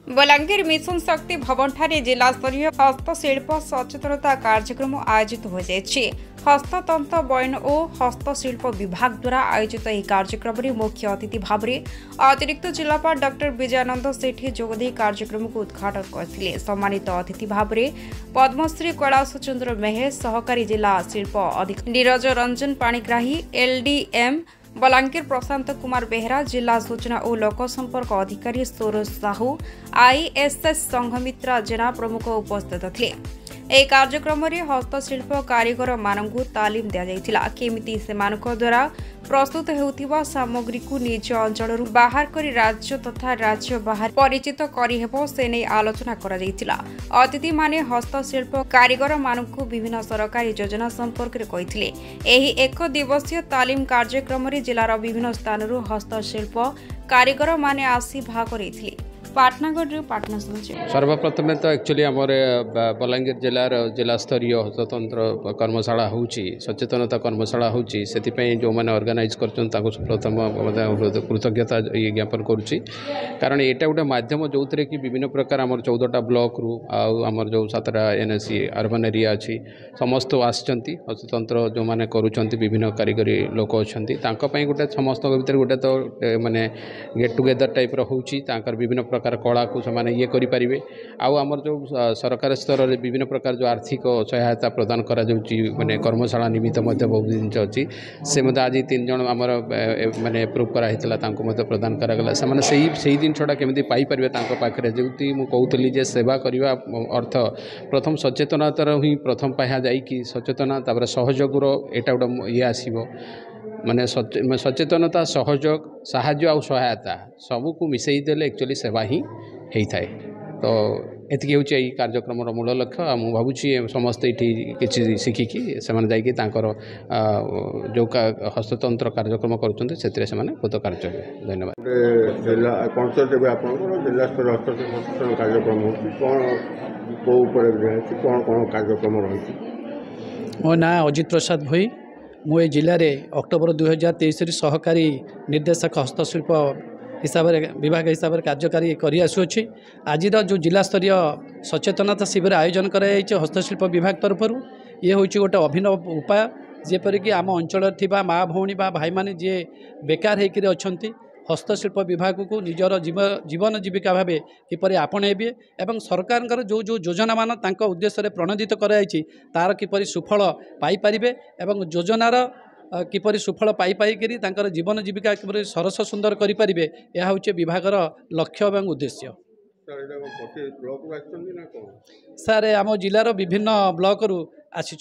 Balangir mission शक्ति भवन ठारे जिला स्तरीय हस्तशिल्प सचेतनता कार्यक्रम आयोजित हो जाएछि। हस्ततंत्र बयन और हस्तशिल्प विभाग द्वारा आयोजित यह कार्यक्रम में मुख्य अतिथि भाव में अतिरिक्त जिलापाल डॉक्टर विजयानंद सेठी जोगदे कार्यक्रम को उद्घाटन करथिले। सम्मानित अतिथि भाव में पद्मश्री कैलाश चंद्र मेहर, सहकारी जिला शिल्प अधिकारी नीरज रंजन पाणिग्राही, एलडीएम बलांगीर प्रशांत कुमार बेहरा, जिला सूचना और लोक संपर्क अधिकारी सौरज साहू, आईएसएस संघमित्रा जेना प्रमुख उपस्थित थे। यह कार्यक्रम में हस्तशिल्प कारीगर मानू तालीम दिया केमिति सेमानक द्वारा प्रस्तुत होउथिबा सामग्री को निज अंचल बाहर करी राज्य तथा राज्य बाहर परिचित करिहेबो से नहीं आलोचना करा जायतिला। अतिथि माने हस्तशिल्प कारीगर मानू विभिन्न सरकारी योजना संपर्क में कहिथिले। एही एक दिवसीय तालीम कार्यक्रम में जिलार विभिन्न स्थानरू हस्तशिल्प कारीगर माने आसी भाग रही पाटनागढ़ पाटना समाचार। सर्वप्रथम तो एक्चुअली आमर बलांगीर जिलार जिला स्तरीय हस्ततंत्र कर्मशाला होची, सचेतनता कर्मशाला होची, से जो मैंने ऑर्गेनाइज करछन प्रथम कृतज्ञता ज्ञापन करुच्ची। कारण यहाँ गोटे माध्यम जो थे कि विभिन्न प्रकार आमर 14टा ब्लॉक रु आमर जो 7टा एनएससी अर्बन एरिया अच्छी समस्त आसचंती हस्ततंत्र जो मैंने करुँच विभिन्न कारीगरी लोक अच्छा गोटे समस्त भर गोटे तो माने गेट टुगेदर टाइप रोची विभिन्न प्रकार कला को से ये करें। आमर जो सरकार स्तर में विभिन्न प्रकार जो आर्थिक सहायता प्रदान करा माने कर्मशाला निमित्त बहुत जिन अच्छी से आज 3 जन आमर माने एप्रूव कराई प्रदान करागला। से जिनटा केमी पाइपर पाखे जो कहूली जे सेवा करने अर्थ प्रथम सचेतनतार ही प्रथम पाया जाकि सचेतना सहयोगर यहाँ गोटे ये आसो माने सचेतनता सहयोग साहाय्य और सहायता सबको मिसई देले एक्चुअली सेवा ही होता है। तो एति हूँ यही कार्यक्रम मूल लक्ष्य। मुझे भावुची समस्ते ये किसी शिखिकी से जो हस्ततंत्र कार्यक्रम करुँच से बहुत कार्य है। धन्यवाद। जिला जिला स्तर हस्तशिल्प कार्यक्रम कौन कार्यक्रम रही। मो ना अजित प्रसाद भई मु जिले में अक्टोबर 2023 सहकारी निर्देशक हस्तशिल्प हिसाब से विभाग हिसाब से कार्यकारी कर आसुच्छी। आज जो जिला स्तरीय सचेतनता शिविर आयोजन कर हस्तशिल्प विभाग तरफ ये हूँ गोटे अभिनव उपाय जेपरिक आम अंचल थिबा माँ भौणी बा भाई माने जे बेकार होकर अच्छा हस्तशिल्प विभाग को निजर जीवन जीविका भाव किपर आपणेबे एवं सरकार जो जो योजना मान उद्देश्य प्रणोदित कराई तार किपर सुफल पाइपारे एवं योजनार किपर सुफल पाइपारिक जीवन जीविका किपर सरस सुंदर करें यह हूँ विभागर लक्ष्य एवं उद्देश्य। सारे आम जिलार विभिन्न ब्लॉक रु आसी।